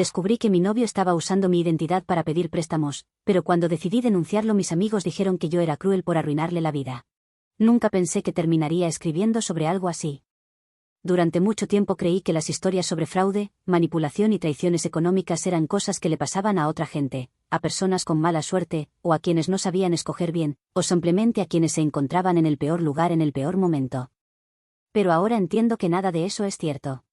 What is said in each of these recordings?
Descubrí que mi novio estaba usando mi identidad para pedir préstamos, pero cuando decidí denunciarlo mis amigos dijeron que yo era cruel por arruinarle la vida. Nunca pensé que terminaría escribiendo sobre algo así. Durante mucho tiempo creí que las historias sobre fraude, manipulación y traiciones económicas eran cosas que le pasaban a otra gente, a personas con mala suerte, o a quienes no sabían escoger bien, o simplemente a quienes se encontraban en el peor lugar en el peor momento. Pero ahora entiendo que nada de eso es cierto.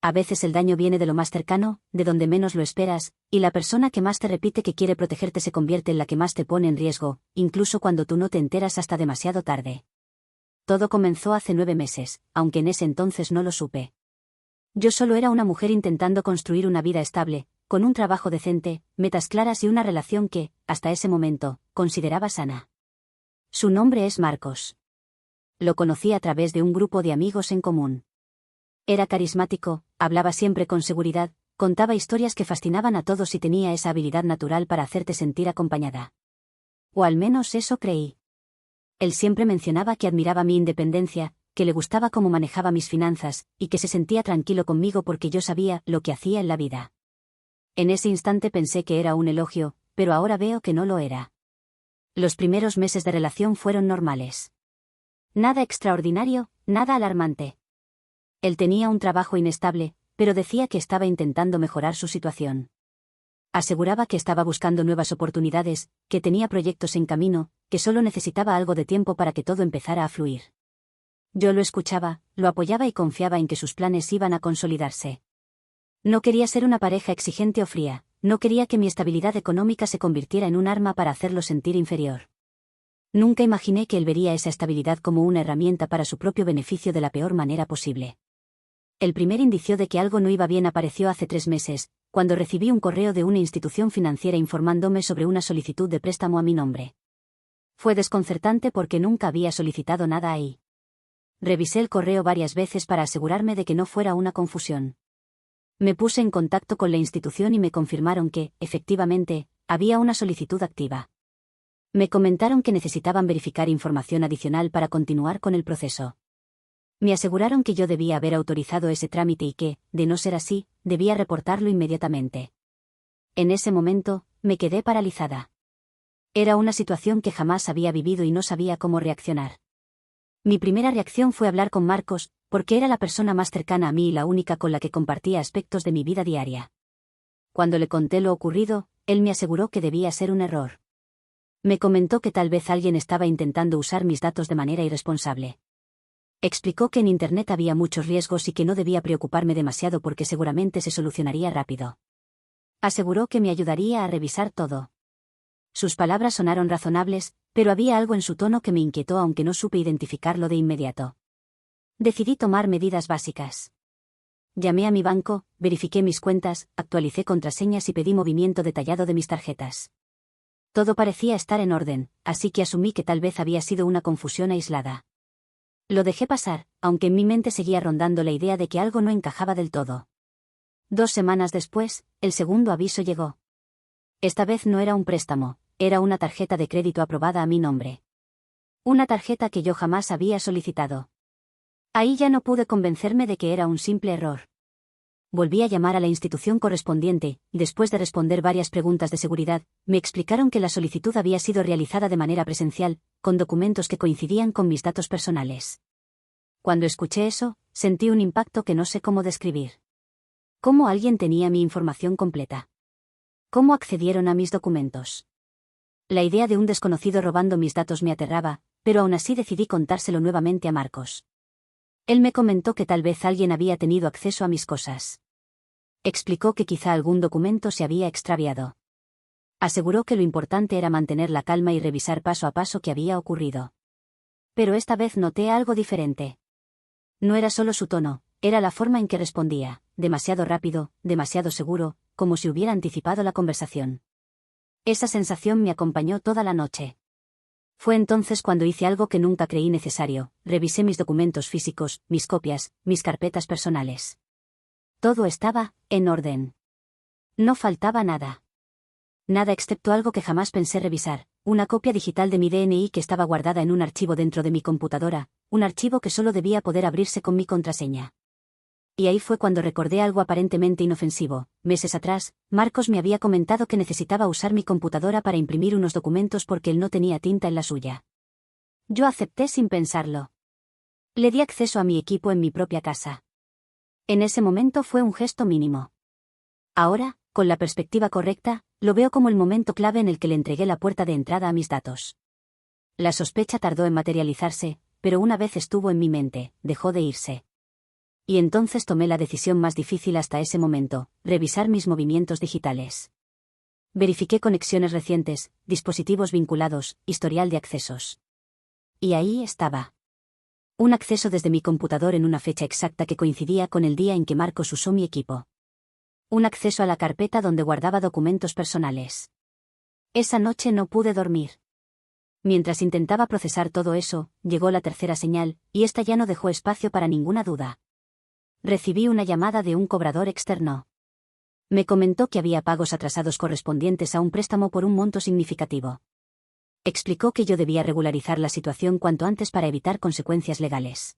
A veces el daño viene de lo más cercano, de donde menos lo esperas, y la persona que más te repite que quiere protegerte se convierte en la que más te pone en riesgo, incluso cuando tú no te enteras hasta demasiado tarde. Todo comenzó hace 9 meses, aunque en ese entonces no lo supe. Yo solo era una mujer intentando construir una vida estable, con un trabajo decente, metas claras y una relación que, hasta ese momento, consideraba sana. Su nombre es Marcos. Lo conocí a través de un grupo de amigos en común. Era carismático, hablaba siempre con seguridad, contaba historias que fascinaban a todos y tenía esa habilidad natural para hacerte sentir acompañada. O al menos eso creí. Él siempre mencionaba que admiraba mi independencia, que le gustaba cómo manejaba mis finanzas, y que se sentía tranquilo conmigo porque yo sabía lo que hacía en la vida. En ese instante pensé que era un elogio, pero ahora veo que no lo era. Los primeros meses de relación fueron normales. Nada extraordinario, nada alarmante. Él tenía un trabajo inestable, pero decía que estaba intentando mejorar su situación. Aseguraba que estaba buscando nuevas oportunidades, que tenía proyectos en camino, que solo necesitaba algo de tiempo para que todo empezara a fluir. Yo lo escuchaba, lo apoyaba y confiaba en que sus planes iban a consolidarse. No quería ser una pareja exigente o fría, no quería que mi estabilidad económica se convirtiera en un arma para hacerlo sentir inferior. Nunca imaginé que él vería esa estabilidad como una herramienta para su propio beneficio de la peor manera posible. El primer indicio de que algo no iba bien apareció hace 3 meses, cuando recibí un correo de una institución financiera informándome sobre una solicitud de préstamo a mi nombre. Fue desconcertante porque nunca había solicitado nada ahí. Revisé el correo varias veces para asegurarme de que no fuera una confusión. Me puse en contacto con la institución y me confirmaron que, efectivamente, había una solicitud activa. Me comentaron que necesitaban verificar información adicional para continuar con el proceso. Me aseguraron que yo debía haber autorizado ese trámite y que, de no ser así, debía reportarlo inmediatamente. En ese momento, me quedé paralizada. Era una situación que jamás había vivido y no sabía cómo reaccionar. Mi primera reacción fue hablar con Marcos, porque era la persona más cercana a mí y la única con la que compartía aspectos de mi vida diaria. Cuando le conté lo ocurrido, él me aseguró que debía ser un error. Me comentó que tal vez alguien estaba intentando usar mis datos de manera irresponsable. Explicó que en Internet había muchos riesgos y que no debía preocuparme demasiado porque seguramente se solucionaría rápido. Aseguró que me ayudaría a revisar todo. Sus palabras sonaron razonables, pero había algo en su tono que me inquietó aunque no supe identificarlo de inmediato. Decidí tomar medidas básicas. Llamé a mi banco, verifiqué mis cuentas, actualicé contraseñas y pedí movimiento detallado de mis tarjetas. Todo parecía estar en orden, así que asumí que tal vez había sido una confusión aislada. Lo dejé pasar, aunque en mi mente seguía rondando la idea de que algo no encajaba del todo. 2 semanas después, el segundo aviso llegó. Esta vez no era un préstamo, era una tarjeta de crédito aprobada a mi nombre. Una tarjeta que yo jamás había solicitado. Ahí ya no pude convencerme de que era un simple error. Volví a llamar a la institución correspondiente, y después de responder varias preguntas de seguridad, me explicaron que la solicitud había sido realizada de manera presencial, con documentos que coincidían con mis datos personales. Cuando escuché eso, sentí un impacto que no sé cómo describir. ¿Cómo alguien tenía mi información completa? ¿Cómo accedieron a mis documentos? La idea de un desconocido robando mis datos me aterraba, pero aún así decidí contárselo nuevamente a Marcos. Él me comentó que tal vez alguien había tenido acceso a mis cosas. Explicó que quizá algún documento se había extraviado. Aseguró que lo importante era mantener la calma y revisar paso a paso qué había ocurrido. Pero esta vez noté algo diferente. No era solo su tono, era la forma en que respondía, demasiado rápido, demasiado seguro, como si hubiera anticipado la conversación. Esa sensación me acompañó toda la noche. Fue entonces cuando hice algo que nunca creí necesario, revisé mis documentos físicos, mis copias, mis carpetas personales. Todo estaba en orden. No faltaba nada. Nada excepto algo que jamás pensé revisar, una copia digital de mi DNI que estaba guardada en un archivo dentro de mi computadora, un archivo que solo debía poder abrirse con mi contraseña. Y ahí fue cuando recordé algo aparentemente inofensivo. Meses atrás, Marcos me había comentado que necesitaba usar mi computadora para imprimir unos documentos porque él no tenía tinta en la suya. Yo acepté sin pensarlo. Le di acceso a mi equipo en mi propia casa. En ese momento fue un gesto mínimo. Ahora, con la perspectiva correcta, lo veo como el momento clave en el que le entregué la puerta de entrada a mis datos. La sospecha tardó en materializarse, pero una vez estuvo en mi mente, dejó de irse. Y entonces tomé la decisión más difícil hasta ese momento, revisar mis movimientos digitales. Verifiqué conexiones recientes, dispositivos vinculados, historial de accesos. Y ahí estaba. Un acceso desde mi computador en una fecha exacta que coincidía con el día en que Marcos usó mi equipo. Un acceso a la carpeta donde guardaba documentos personales. Esa noche no pude dormir. Mientras intentaba procesar todo eso, llegó la tercera señal, y esta ya no dejó espacio para ninguna duda. Recibí una llamada de un cobrador externo. Me comentó que había pagos atrasados correspondientes a un préstamo por un monto significativo. Explicó que yo debía regularizar la situación cuanto antes para evitar consecuencias legales.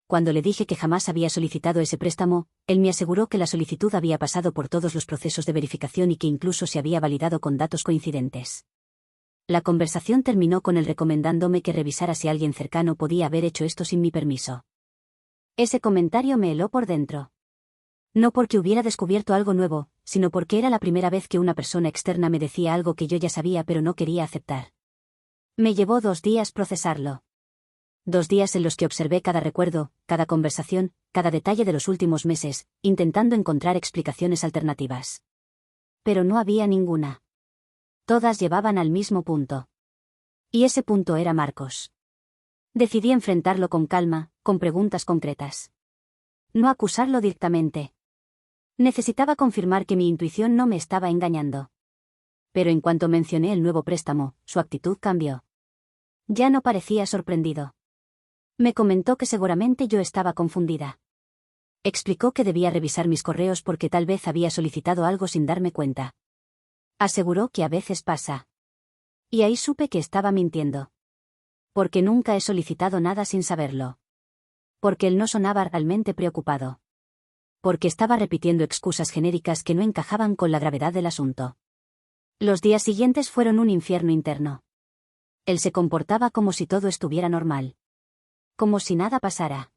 Cuando le dije que jamás había solicitado ese préstamo, él me aseguró que la solicitud había pasado por todos los procesos de verificación y que incluso se había validado con datos coincidentes. La conversación terminó con él recomendándome que revisara si alguien cercano podía haber hecho esto sin mi permiso. Ese comentario me heló por dentro. No porque hubiera descubierto algo nuevo, sino porque era la primera vez que una persona externa me decía algo que yo ya sabía pero no quería aceptar. Me llevó 2 días procesarlo. 2 días en los que observé cada recuerdo, cada conversación, cada detalle de los últimos meses, intentando encontrar explicaciones alternativas. Pero no había ninguna. Todas llevaban al mismo punto. Y ese punto era Marcos. Decidí enfrentarlo con calma, con preguntas concretas. No acusarlo directamente. Necesitaba confirmar que mi intuición no me estaba engañando. Pero en cuanto mencioné el nuevo préstamo, su actitud cambió. Ya no parecía sorprendido. Me comentó que seguramente yo estaba confundida. Explicó que debía revisar mis correos porque tal vez había solicitado algo sin darme cuenta. Aseguró que a veces pasa. Y ahí supe que estaba mintiendo. Porque nunca he solicitado nada sin saberlo. Porque él no sonaba realmente preocupado. Porque estaba repitiendo excusas genéricas que no encajaban con la gravedad del asunto. Los días siguientes fueron un infierno interno. Él se comportaba como si todo estuviera normal. Como si nada pasara.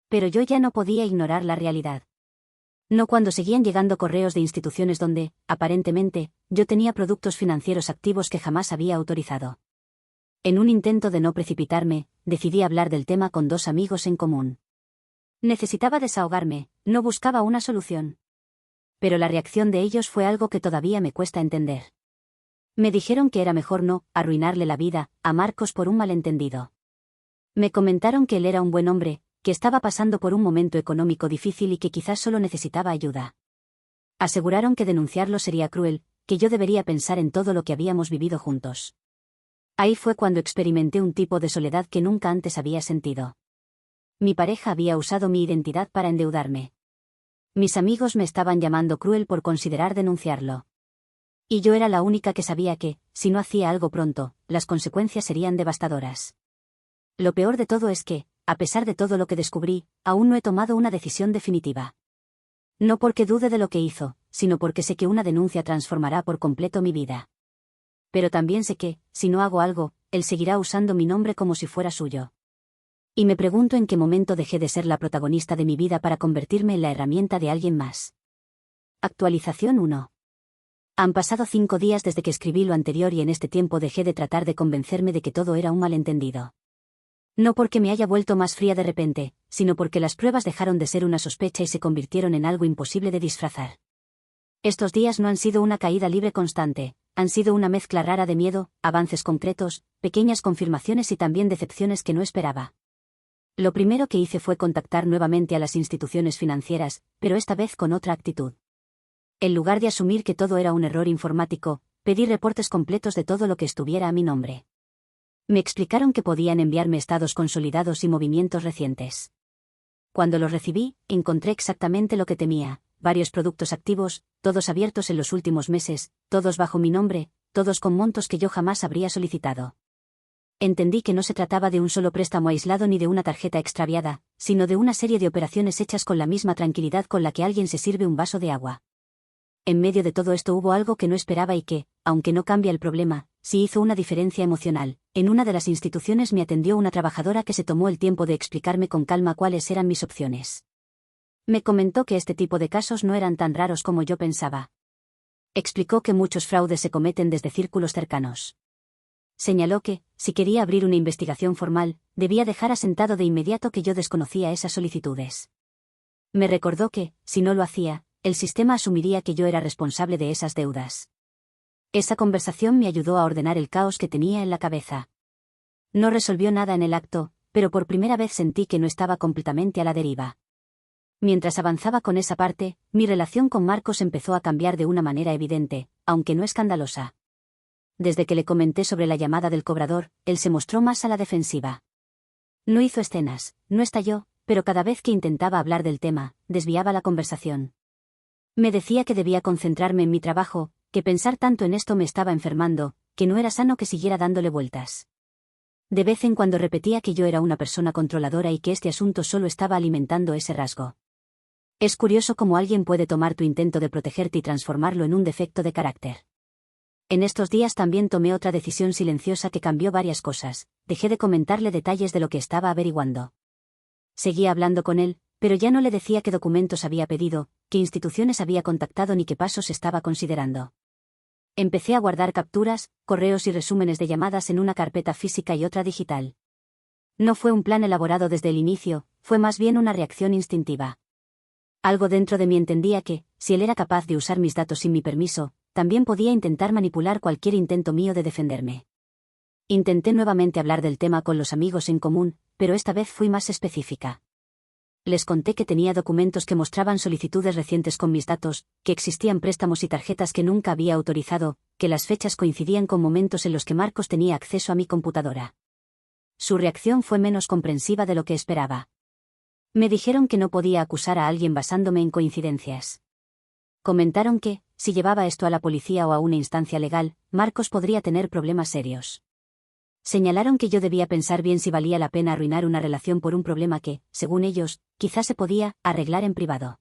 Pero yo ya no podía ignorar la realidad. No cuando seguían llegando correos de instituciones donde, aparentemente, yo tenía productos financieros activos que jamás había autorizado. En un intento de no precipitarme, decidí hablar del tema con 2 amigos en común. Necesitaba desahogarme, no buscaba una solución. Pero la reacción de ellos fue algo que todavía me cuesta entender. Me dijeron que era mejor no arruinarle la vida a Marcos por un malentendido. Me comentaron que él era un buen hombre, que estaba pasando por un momento económico difícil y que quizás solo necesitaba ayuda. Aseguraron que denunciarlo sería cruel, que yo debería pensar en todo lo que habíamos vivido juntos. Ahí fue cuando experimenté un tipo de soledad que nunca antes había sentido. Mi pareja había usado mi identidad para endeudarme. Mis amigos me estaban llamando cruel por considerar denunciarlo. Y yo era la única que sabía que, si no hacía algo pronto, las consecuencias serían devastadoras. Lo peor de todo es que, a pesar de todo lo que descubrí, aún no he tomado una decisión definitiva. No porque dude de lo que hizo, sino porque sé que una denuncia transformará por completo mi vida. Pero también sé que, si no hago algo, él seguirá usando mi nombre como si fuera suyo. Y me pregunto en qué momento dejé de ser la protagonista de mi vida para convertirme en la herramienta de alguien más. Actualización 1. Han pasado 5 días desde que escribí lo anterior y en este tiempo dejé de tratar de convencerme de que todo era un malentendido. No porque me haya vuelto más fría de repente, sino porque las pruebas dejaron de ser una sospecha y se convirtieron en algo imposible de disfrazar. Estos días no han sido una caída libre constante, han sido una mezcla rara de miedo, avances concretos, pequeñas confirmaciones y también decepciones que no esperaba. Lo primero que hice fue contactar nuevamente a las instituciones financieras, pero esta vez con otra actitud. En lugar de asumir que todo era un error informático, pedí reportes completos de todo lo que estuviera a mi nombre. Me explicaron que podían enviarme estados consolidados y movimientos recientes. Cuando los recibí, encontré exactamente lo que temía, varios productos activos, todos abiertos en los últimos meses, todos bajo mi nombre, todos con montos que yo jamás habría solicitado. Entendí que no se trataba de un solo préstamo aislado ni de una tarjeta extraviada, sino de una serie de operaciones hechas con la misma tranquilidad con la que alguien se sirve un vaso de agua. En medio de todo esto hubo algo que no esperaba y que, aunque no cambia el problema, sí hizo una diferencia emocional. En una de las instituciones me atendió una trabajadora que se tomó el tiempo de explicarme con calma cuáles eran mis opciones. Me comentó que este tipo de casos no eran tan raros como yo pensaba. Explicó que muchos fraudes se cometen desde círculos cercanos. Señaló que, si quería abrir una investigación formal, debía dejar asentado de inmediato que yo desconocía esas solicitudes. Me recordó que, si no lo hacía, el sistema asumiría que yo era responsable de esas deudas. Esa conversación me ayudó a ordenar el caos que tenía en la cabeza. No resolvió nada en el acto, pero por primera vez sentí que no estaba completamente a la deriva. Mientras avanzaba con esa parte, mi relación con Marcos empezó a cambiar de una manera evidente, aunque no escandalosa. Desde que le comenté sobre la llamada del cobrador, él se mostró más a la defensiva. No hizo escenas, no estalló, pero cada vez que intentaba hablar del tema, desviaba la conversación. Me decía que debía concentrarme en mi trabajo, que pensar tanto en esto me estaba enfermando, que no era sano que siguiera dándole vueltas. De vez en cuando repetía que yo era una persona controladora y que este asunto solo estaba alimentando ese rasgo. Es curioso cómo alguien puede tomar tu intento de protegerte y transformarlo en un defecto de carácter. En estos días también tomé otra decisión silenciosa que cambió varias cosas. Dejé de comentarle detalles de lo que estaba averiguando. Seguía hablando con él, pero ya no le decía qué documentos había pedido, qué instituciones había contactado ni qué pasos estaba considerando. Empecé a guardar capturas, correos y resúmenes de llamadas en una carpeta física y otra digital. No fue un plan elaborado desde el inicio, fue más bien una reacción instintiva. Algo dentro de mí entendía que, si él era capaz de usar mis datos sin mi permiso, también podía intentar manipular cualquier intento mío de defenderme. Intenté nuevamente hablar del tema con los amigos en común, pero esta vez fui más específica. Les conté que tenía documentos que mostraban solicitudes recientes con mis datos, que existían préstamos y tarjetas que nunca había autorizado, que las fechas coincidían con momentos en los que Marcos tenía acceso a mi computadora. Su reacción fue menos comprensiva de lo que esperaba. Me dijeron que no podía acusar a alguien basándome en coincidencias. Comentaron que, si llevaba esto a la policía o a una instancia legal, Marcos podría tener problemas serios. Señalaron que yo debía pensar bien si valía la pena arruinar una relación por un problema que, según ellos, quizás se podía arreglar en privado.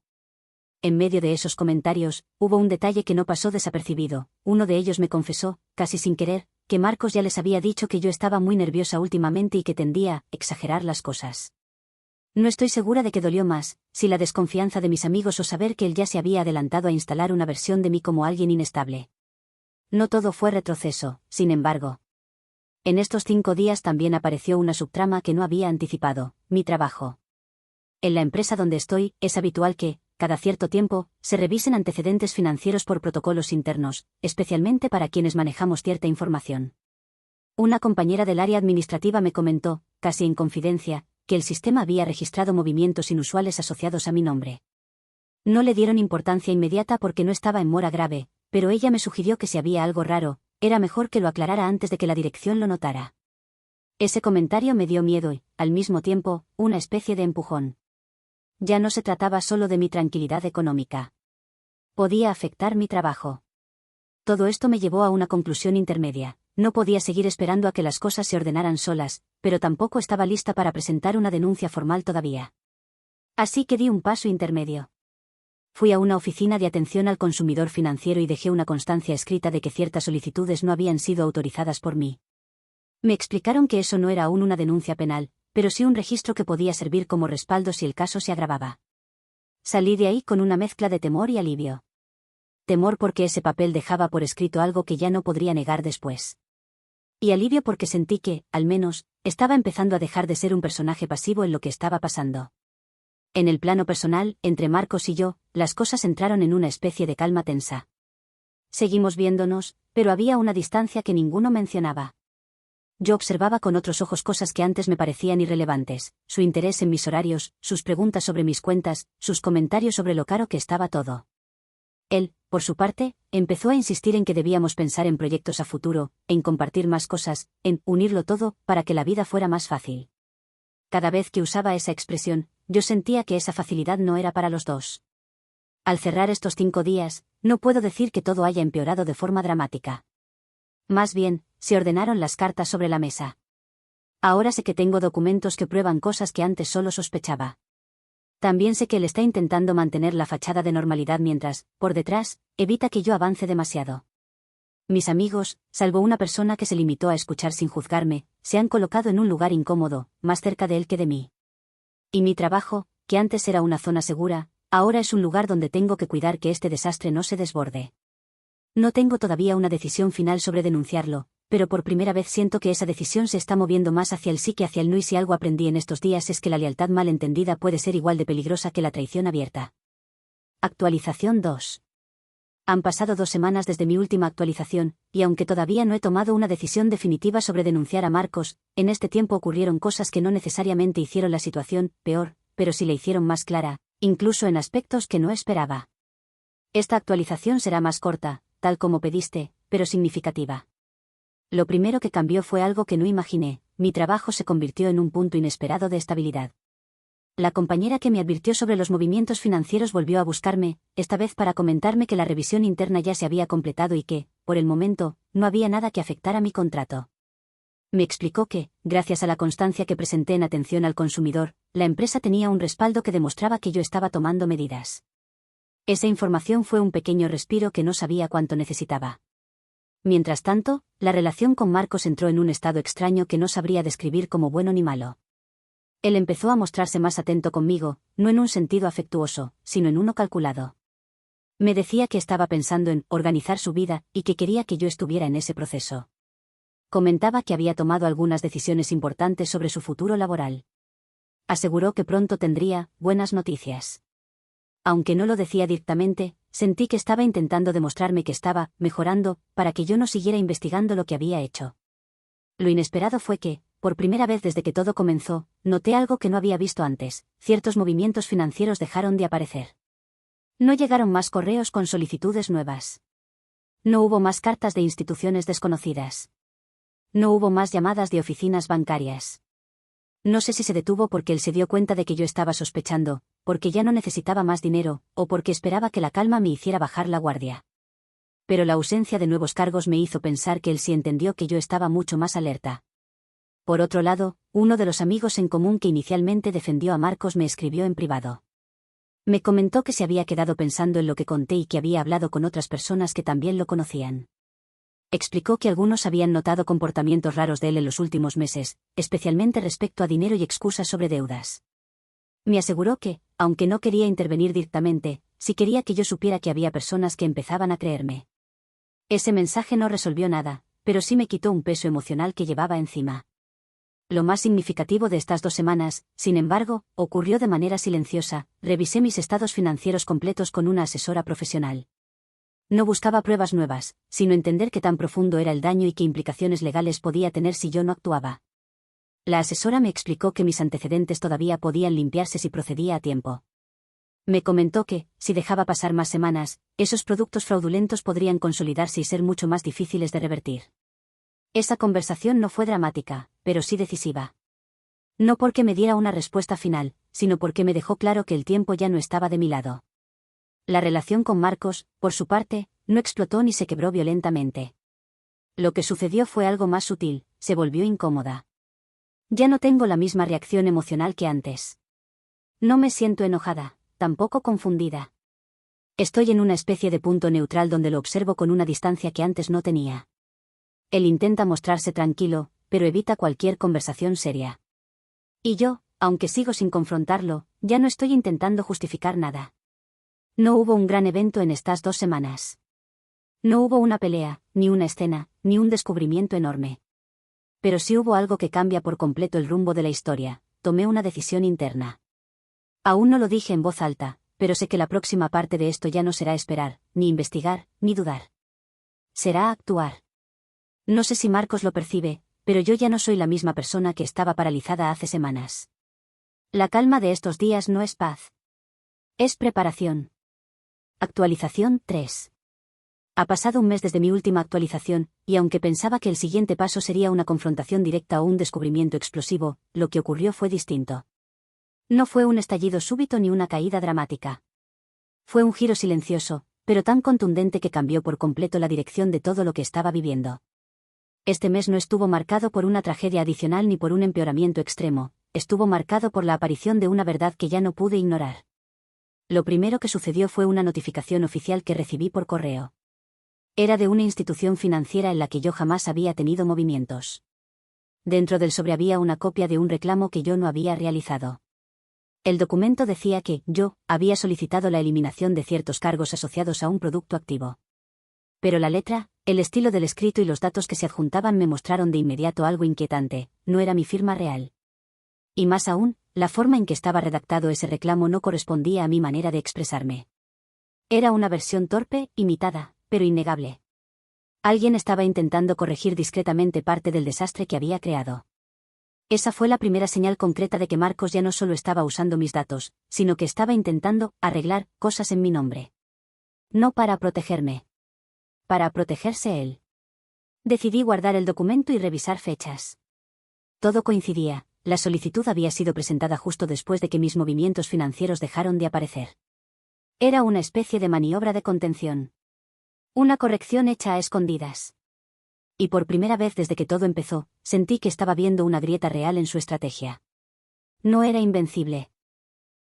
En medio de esos comentarios, hubo un detalle que no pasó desapercibido. Uno de ellos me confesó, casi sin querer, que Marcos ya les había dicho que yo estaba muy nerviosa últimamente y que tendía a exagerar las cosas. No estoy segura de que dolió más, si la desconfianza de mis amigos o saber que él ya se había adelantado a instalar una versión de mí como alguien inestable. No todo fue retroceso, sin embargo. En estos 5 días también apareció una subtrama que no había anticipado: mi trabajo. En la empresa donde estoy, es habitual que, cada cierto tiempo, se revisen antecedentes financieros por protocolos internos, especialmente para quienes manejamos cierta información. Una compañera del área administrativa me comentó, casi en confidencia, que el sistema había registrado movimientos inusuales asociados a mi nombre. No le dieron importancia inmediata porque no estaba en mora grave, pero ella me sugirió que si había algo raro, era mejor que lo aclarara antes de que la dirección lo notara. Ese comentario me dio miedo y, al mismo tiempo, una especie de empujón. Ya no se trataba solo de mi tranquilidad económica. Podía afectar mi trabajo. Todo esto me llevó a una conclusión intermedia. No podía seguir esperando a que las cosas se ordenaran solas, pero tampoco estaba lista para presentar una denuncia formal todavía. Así que di un paso intermedio. Fui a una oficina de atención al consumidor financiero y dejé una constancia escrita de que ciertas solicitudes no habían sido autorizadas por mí. Me explicaron que eso no era aún una denuncia penal, pero sí un registro que podía servir como respaldo si el caso se agravaba. Salí de ahí con una mezcla de temor y alivio. Temor porque ese papel dejaba por escrito algo que ya no podría negar después. Y alivio porque sentí que, al menos, estaba empezando a dejar de ser un personaje pasivo en lo que estaba pasando. En el plano personal, entre Marcos y yo, las cosas entraron en una especie de calma tensa. Seguimos viéndonos, pero había una distancia que ninguno mencionaba. Yo observaba con otros ojos cosas que antes me parecían irrelevantes: su interés en mis horarios, sus preguntas sobre mis cuentas, sus comentarios sobre lo caro que estaba todo. Él, por su parte, empezó a insistir en que debíamos pensar en proyectos a futuro, en compartir más cosas, en unirlo todo, para que la vida fuera más fácil. Cada vez que usaba esa expresión, yo sentía que esa facilidad no era para los dos. Al cerrar estos 5 días, no puedo decir que todo haya empeorado de forma dramática. Más bien, se ordenaron las cartas sobre la mesa. Ahora sé que tengo documentos que prueban cosas que antes solo sospechaba. También sé que él está intentando mantener la fachada de normalidad mientras, por detrás, evita que yo avance demasiado. Mis amigos, salvo una persona que se limitó a escuchar sin juzgarme, se han colocado en un lugar incómodo, más cerca de él que de mí. Y mi trabajo, que antes era una zona segura, ahora es un lugar donde tengo que cuidar que este desastre no se desborde. No tengo todavía una decisión final sobre denunciarlo, pero por primera vez siento que esa decisión se está moviendo más hacia el sí que hacia el no, y si algo aprendí en estos días es que la lealtad mal entendida puede ser igual de peligrosa que la traición abierta. Actualización 2. Han pasado 2 semanas desde mi última actualización, y aunque todavía no he tomado una decisión definitiva sobre denunciar a Marcos, en este tiempo ocurrieron cosas que no necesariamente hicieron la situación peor, pero sí la hicieron más clara, incluso en aspectos que no esperaba. Esta actualización será más corta, tal como pediste, pero significativa. Lo primero que cambió fue algo que no imaginé: mi trabajo se convirtió en un punto inesperado de estabilidad. La compañera que me advirtió sobre los movimientos financieros volvió a buscarme, esta vez para comentarme que la revisión interna ya se había completado y que, por el momento, no había nada que afectara mi contrato. Me explicó que, gracias a la constancia que presenté en atención al consumidor, la empresa tenía un respaldo que demostraba que yo estaba tomando medidas. Esa información fue un pequeño respiro que no sabía cuánto necesitaba. Mientras tanto, la relación con Marcos entró en un estado extraño que no sabría describir como bueno ni malo. Él empezó a mostrarse más atento conmigo, no en un sentido afectuoso, sino en uno calculado. Me decía que estaba pensando en organizar su vida y que quería que yo estuviera en ese proceso. Comentaba que había tomado algunas decisiones importantes sobre su futuro laboral. Aseguró que pronto tendría buenas noticias. Aunque no lo decía directamente, sentí que estaba intentando demostrarme que estaba mejorando para que yo no siguiera investigando lo que había hecho. Lo inesperado fue que, por primera vez desde que todo comenzó, noté algo que no había visto antes: ciertos movimientos financieros dejaron de aparecer. No llegaron más correos con solicitudes nuevas. No hubo más cartas de instituciones desconocidas. No hubo más llamadas de oficinas bancarias. No sé si se detuvo porque él se dio cuenta de que yo estaba sospechando, porque ya no necesitaba más dinero, o porque esperaba que la calma me hiciera bajar la guardia. Pero la ausencia de nuevos cargos me hizo pensar que él sí entendió que yo estaba mucho más alerta. Por otro lado, uno de los amigos en común que inicialmente defendió a Marcos me escribió en privado. Me comentó que se había quedado pensando en lo que conté y que había hablado con otras personas que también lo conocían. Explicó que algunos habían notado comportamientos raros de él en los últimos meses, especialmente respecto a dinero y excusas sobre deudas. Me aseguró que, aunque no quería intervenir directamente, sí quería que yo supiera que había personas que empezaban a creerme. Ese mensaje no resolvió nada, pero sí me quitó un peso emocional que llevaba encima. Lo más significativo de estas 2 semanas, sin embargo, ocurrió de manera silenciosa. Revisé mis estados financieros completos con una asesora profesional. No buscaba pruebas nuevas, sino entender qué tan profundo era el daño y qué implicaciones legales podía tener si yo no actuaba. La asesora me explicó que mis antecedentes todavía podían limpiarse si procedía a tiempo. Me comentó que, si dejaba pasar más semanas, esos productos fraudulentos podrían consolidarse y ser mucho más difíciles de revertir. Esa conversación no fue dramática, pero sí decisiva. No porque me diera una respuesta final, sino porque me dejó claro que el tiempo ya no estaba de mi lado. La relación con Marcos, por su parte, no explotó ni se quebró violentamente. Lo que sucedió fue algo más sutil: se volvió incómoda. Ya no tengo la misma reacción emocional que antes. No me siento enojada, tampoco confundida. Estoy en una especie de punto neutral donde lo observo con una distancia que antes no tenía. Él intenta mostrarse tranquilo, pero evita cualquier conversación seria. Y yo, aunque sigo sin confrontarlo, ya no estoy intentando justificar nada. No hubo un gran evento en estas 2 semanas. No hubo una pelea, ni una escena, ni un descubrimiento enorme. Pero sí hubo algo que cambia por completo el rumbo de la historia: tomé una decisión interna. Aún no lo dije en voz alta, pero sé que la próxima parte de esto ya no será esperar, ni investigar, ni dudar. Será actuar. No sé si Marcos lo percibe, pero yo ya no soy la misma persona que estaba paralizada hace semanas. La calma de estos días no es paz. Es preparación. Actualización 3. Ha pasado un mes desde mi última actualización, y aunque pensaba que el siguiente paso sería una confrontación directa o un descubrimiento explosivo, lo que ocurrió fue distinto. No fue un estallido súbito ni una caída dramática. Fue un giro silencioso, pero tan contundente que cambió por completo la dirección de todo lo que estaba viviendo. Este mes no estuvo marcado por una tragedia adicional ni por un empeoramiento extremo, estuvo marcado por la aparición de una verdad que ya no pude ignorar. Lo primero que sucedió fue una notificación oficial que recibí por correo. Era de una institución financiera en la que yo jamás había tenido movimientos. Dentro del sobre había una copia de un reclamo que yo no había realizado. El documento decía que yo había solicitado la eliminación de ciertos cargos asociados a un producto activo. Pero la letra, el estilo del escrito y los datos que se adjuntaban me mostraron de inmediato algo inquietante: no era mi firma real. Y más aún, la forma en que estaba redactado ese reclamo no correspondía a mi manera de expresarme. Era una versión torpe, imitada, pero innegable. Alguien estaba intentando corregir discretamente parte del desastre que había creado. Esa fue la primera señal concreta de que Marcos ya no solo estaba usando mis datos, sino que estaba intentando arreglar cosas en mi nombre. No para protegerme. Para protegerse él. Decidí guardar el documento y revisar fechas. Todo coincidía, la solicitud había sido presentada justo después de que mis movimientos financieros dejaron de aparecer. Era una especie de maniobra de contención. Una corrección hecha a escondidas. Y por primera vez desde que todo empezó, sentí que estaba viendo una grieta real en su estrategia. No era invencible.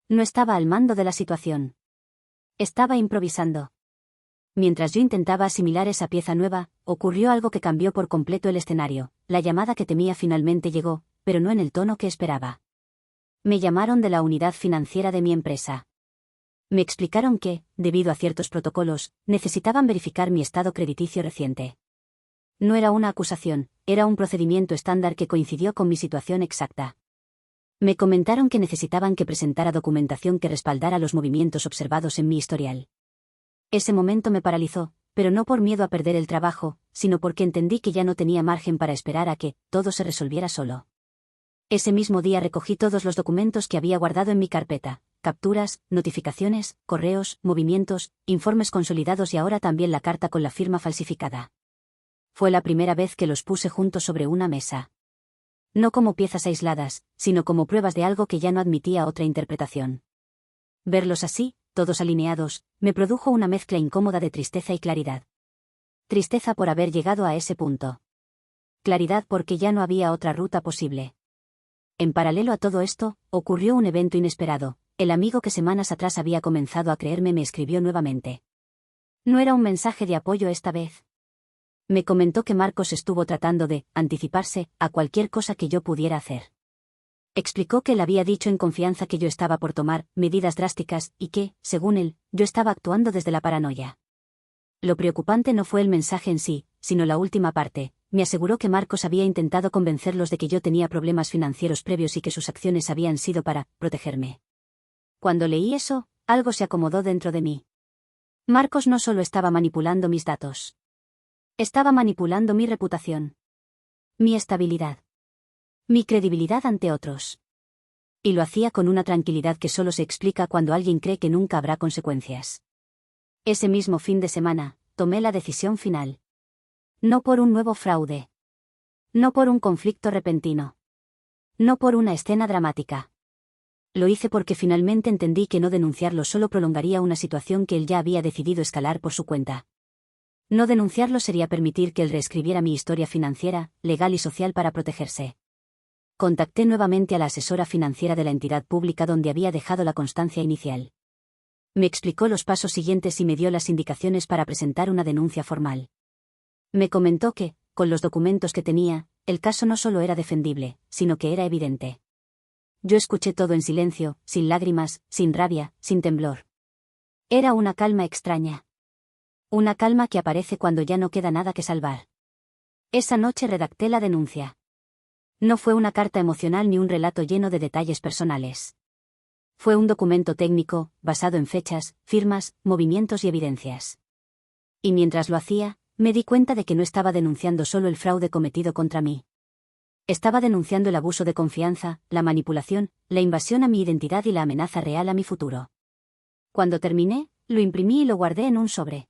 No estaba al mando de la situación. Estaba improvisando. Mientras yo intentaba asimilar esa pieza nueva, ocurrió algo que cambió por completo el escenario. La llamada que temía finalmente llegó, pero no en el tono que esperaba. Me llamaron de la unidad financiera de mi empresa. Me explicaron que, debido a ciertos protocolos, necesitaban verificar mi estado crediticio reciente. No era una acusación, era un procedimiento estándar que coincidió con mi situación exacta. Me comentaron que necesitaban que presentara documentación que respaldara los movimientos observados en mi historial. Ese momento me paralizó, pero no por miedo a perder el trabajo, sino porque entendí que ya no tenía margen para esperar a que todo se resolviera solo. Ese mismo día recogí todos los documentos que había guardado en mi carpeta: capturas, notificaciones, correos, movimientos, informes consolidados y ahora también la carta con la firma falsificada. Fue la primera vez que los puse juntos sobre una mesa. No como piezas aisladas, sino como pruebas de algo que ya no admitía otra interpretación. Verlos así, todos alineados, me produjo una mezcla incómoda de tristeza y claridad. Tristeza por haber llegado a ese punto. Claridad porque ya no había otra ruta posible. En paralelo a todo esto, ocurrió un evento inesperado. El amigo que semanas atrás había comenzado a creerme me escribió nuevamente. No era un mensaje de apoyo esta vez. Me comentó que Marcos estuvo tratando de anticiparse a cualquier cosa que yo pudiera hacer. Explicó que él había dicho en confianza que yo estaba por tomar medidas drásticas y que, según él, yo estaba actuando desde la paranoia. Lo preocupante no fue el mensaje en sí, sino la última parte. Me aseguró que Marcos había intentado convencerlos de que yo tenía problemas financieros previos y que sus acciones habían sido para protegerme. Cuando leí eso, algo se acomodó dentro de mí. Marcos no solo estaba manipulando mis datos. Estaba manipulando mi reputación. Mi estabilidad. Mi credibilidad ante otros. Y lo hacía con una tranquilidad que solo se explica cuando alguien cree que nunca habrá consecuencias. Ese mismo fin de semana, tomé la decisión final. No por un nuevo fraude. No por un conflicto repentino. No por una escena dramática. Lo hice porque finalmente entendí que no denunciarlo solo prolongaría una situación que él ya había decidido escalar por su cuenta. No denunciarlo sería permitir que él reescribiera mi historia financiera, legal y social para protegerse. Contacté nuevamente a la asesora financiera de la entidad pública donde había dejado la constancia inicial. Me explicó los pasos siguientes y me dio las indicaciones para presentar una denuncia formal. Me comentó que, con los documentos que tenía, el caso no solo era defendible, sino que era evidente. Yo escuché todo en silencio, sin lágrimas, sin rabia, sin temblor. Era una calma extraña. Una calma que aparece cuando ya no queda nada que salvar. Esa noche redacté la denuncia. No fue una carta emocional ni un relato lleno de detalles personales. Fue un documento técnico, basado en fechas, firmas, movimientos y evidencias. Y mientras lo hacía, me di cuenta de que no estaba denunciando solo el fraude cometido contra mí. Estaba denunciando el abuso de confianza, la manipulación, la invasión a mi identidad y la amenaza real a mi futuro. Cuando terminé, lo imprimí y lo guardé en un sobre.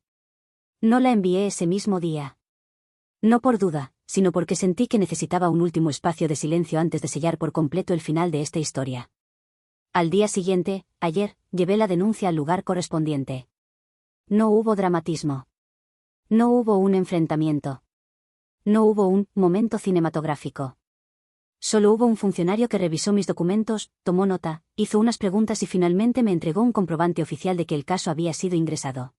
No la envié ese mismo día. No por duda, sino porque sentí que necesitaba un último espacio de silencio antes de sellar por completo el final de esta historia. Al día siguiente, ayer, llevé la denuncia al lugar correspondiente. No hubo dramatismo. No hubo un enfrentamiento. No hubo un momento cinematográfico. Solo hubo un funcionario que revisó mis documentos, tomó nota, hizo unas preguntas y finalmente me entregó un comprobante oficial de que el caso había sido ingresado.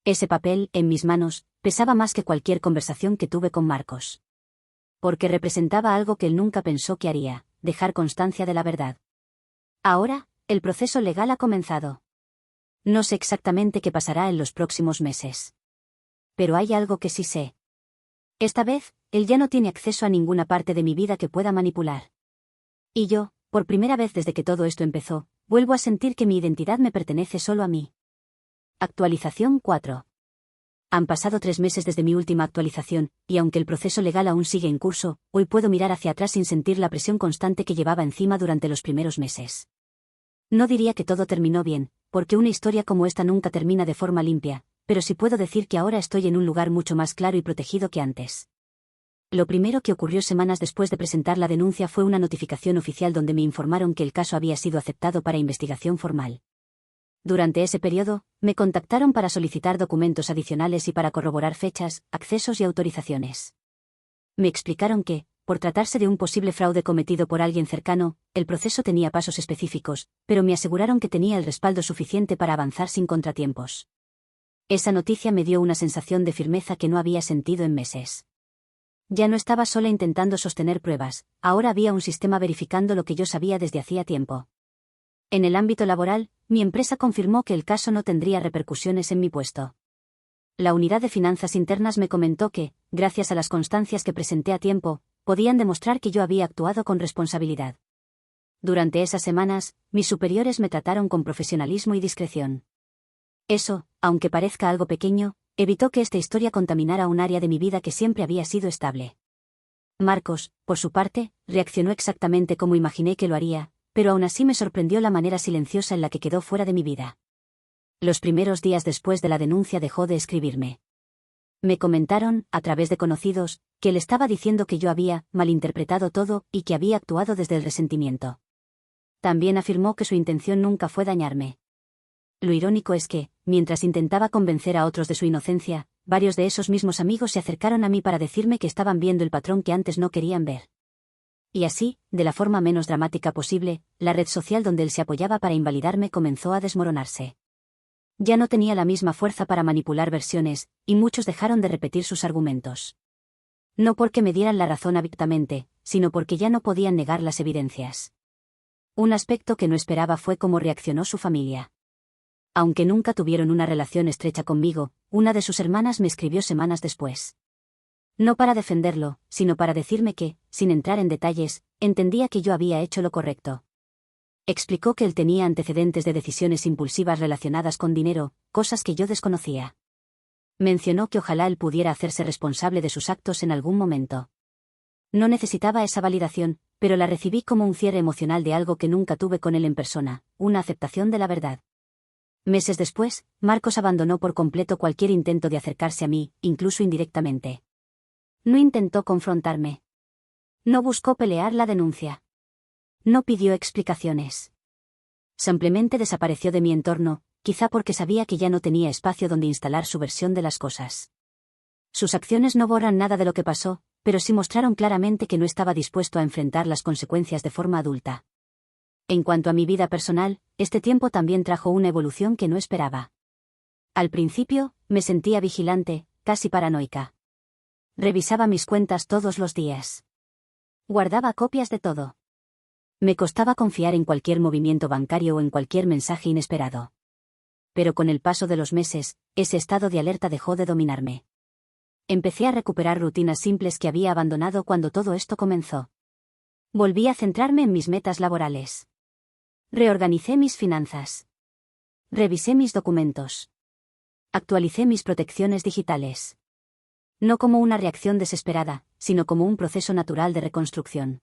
Ese papel, en mis manos, pesaba más que cualquier conversación que tuve con Marcos. Porque representaba algo que él nunca pensó que haría, dejar constancia de la verdad. Ahora, el proceso legal ha comenzado. No sé exactamente qué pasará en los próximos meses. Pero hay algo que sí sé. Esta vez, él ya no tiene acceso a ninguna parte de mi vida que pueda manipular. Y yo, por primera vez desde que todo esto empezó, vuelvo a sentir que mi identidad me pertenece solo a mí. Actualización 4. Han pasado 3 meses desde mi última actualización, y aunque el proceso legal aún sigue en curso, hoy puedo mirar hacia atrás sin sentir la presión constante que llevaba encima durante los primeros meses. No diría que todo terminó bien, porque una historia como esta nunca termina de forma limpia, pero sí puedo decir que ahora estoy en un lugar mucho más claro y protegido que antes. Lo primero que ocurrió semanas después de presentar la denuncia fue una notificación oficial donde me informaron que el caso había sido aceptado para investigación formal. Durante ese periodo, me contactaron para solicitar documentos adicionales y para corroborar fechas, accesos y autorizaciones. Me explicaron que, por tratarse de un posible fraude cometido por alguien cercano, el proceso tenía pasos específicos, pero me aseguraron que tenía el respaldo suficiente para avanzar sin contratiempos. Esa noticia me dio una sensación de firmeza que no había sentido en meses. Ya no estaba sola intentando sostener pruebas, ahora había un sistema verificando lo que yo sabía desde hacía tiempo. En el ámbito laboral, mi empresa confirmó que el caso no tendría repercusiones en mi puesto. La unidad de finanzas internas me comentó que, gracias a las constancias que presenté a tiempo, podían demostrar que yo había actuado con responsabilidad. Durante esas semanas, mis superiores me trataron con profesionalismo y discreción. Eso, aunque parezca algo pequeño, evitó que esta historia contaminara un área de mi vida que siempre había sido estable. Marcos, por su parte, reaccionó exactamente como imaginé que lo haría, pero aún así me sorprendió la manera silenciosa en la que quedó fuera de mi vida. Los primeros días después de la denuncia dejó de escribirme. Me comentaron, a través de conocidos, que él estaba diciendo que yo había malinterpretado todo y que había actuado desde el resentimiento. También afirmó que su intención nunca fue dañarme. Lo irónico es que, mientras intentaba convencer a otros de su inocencia, varios de esos mismos amigos se acercaron a mí para decirme que estaban viendo el patrón que antes no querían ver. Y así, de la forma menos dramática posible, la red social donde él se apoyaba para invalidarme comenzó a desmoronarse. Ya no tenía la misma fuerza para manipular versiones, y muchos dejaron de repetir sus argumentos. No porque me dieran la razón abiertamente, sino porque ya no podían negar las evidencias. Un aspecto que no esperaba fue cómo reaccionó su familia. Aunque nunca tuvieron una relación estrecha conmigo, una de sus hermanas me escribió semanas después. No para defenderlo, sino para decirme que, sin entrar en detalles, entendía que yo había hecho lo correcto. Explicó que él tenía antecedentes de decisiones impulsivas relacionadas con dinero, cosas que yo desconocía. Mencionó que ojalá él pudiera hacerse responsable de sus actos en algún momento. No necesitaba esa validación, pero la recibí como un cierre emocional de algo que nunca tuve con él en persona, una aceptación de la verdad. Meses después, Marcos abandonó por completo cualquier intento de acercarse a mí, incluso indirectamente. No intentó confrontarme. No buscó pelear la denuncia. No pidió explicaciones. Simplemente desapareció de mi entorno, quizá porque sabía que ya no tenía espacio donde instalar su versión de las cosas. Sus acciones no borran nada de lo que pasó, pero sí mostraron claramente que no estaba dispuesto a enfrentar las consecuencias de forma adulta. En cuanto a mi vida personal, este tiempo también trajo una evolución que no esperaba. Al principio, me sentía vigilante, casi paranoica. Revisaba mis cuentas todos los días. Guardaba copias de todo. Me costaba confiar en cualquier movimiento bancario o en cualquier mensaje inesperado. Pero con el paso de los meses, ese estado de alerta dejó de dominarme. Empecé a recuperar rutinas simples que había abandonado cuando todo esto comenzó. Volví a centrarme en mis metas laborales. Reorganicé mis finanzas. Revisé mis documentos. Actualicé mis protecciones digitales. No como una reacción desesperada, sino como un proceso natural de reconstrucción.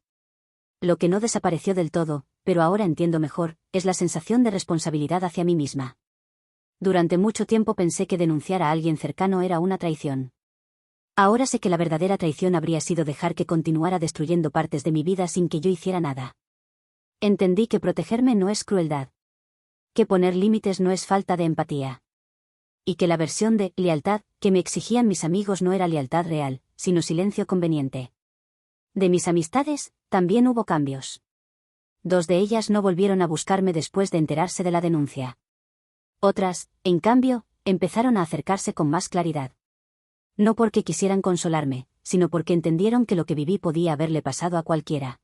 Lo que no desapareció del todo, pero ahora entiendo mejor, es la sensación de responsabilidad hacia mí misma. Durante mucho tiempo pensé que denunciar a alguien cercano era una traición. Ahora sé que la verdadera traición habría sido dejar que continuara destruyendo partes de mi vida sin que yo hiciera nada. Entendí que protegerme no es crueldad. Que poner límites no es falta de empatía. Y que la versión de lealtad que me exigían mis amigos no era lealtad real, sino silencio conveniente. De mis amistades, también hubo cambios. 2 de ellas no volvieron a buscarme después de enterarse de la denuncia. Otras, en cambio, empezaron a acercarse con más claridad. No porque quisieran consolarme, sino porque entendieron que lo que viví podía haberle pasado a cualquiera.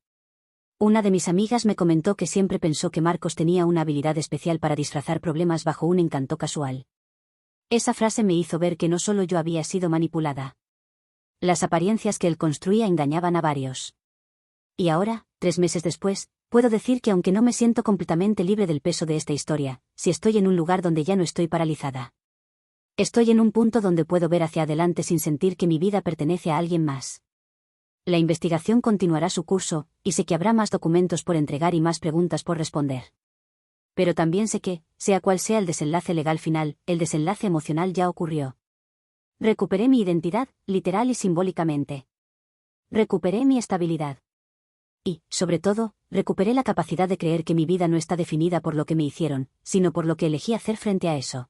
Una de mis amigas me comentó que siempre pensó que Marcos tenía una habilidad especial para disfrazar problemas bajo un encanto casual. Esa frase me hizo ver que no solo yo había sido manipulada. Las apariencias que él construía engañaban a varios. Y ahora, 3 meses después, puedo decir que aunque no me siento completamente libre del peso de esta historia, sí estoy en un lugar donde ya no estoy paralizada. Estoy en un punto donde puedo ver hacia adelante sin sentir que mi vida pertenece a alguien más. La investigación continuará su curso, y sé que habrá más documentos por entregar y más preguntas por responder. Pero también sé que, sea cual sea el desenlace legal final, el desenlace emocional ya ocurrió. Recuperé mi identidad, literal y simbólicamente. Recuperé mi estabilidad. Y, sobre todo, recuperé la capacidad de creer que mi vida no está definida por lo que me hicieron, sino por lo que elegí hacer frente a eso.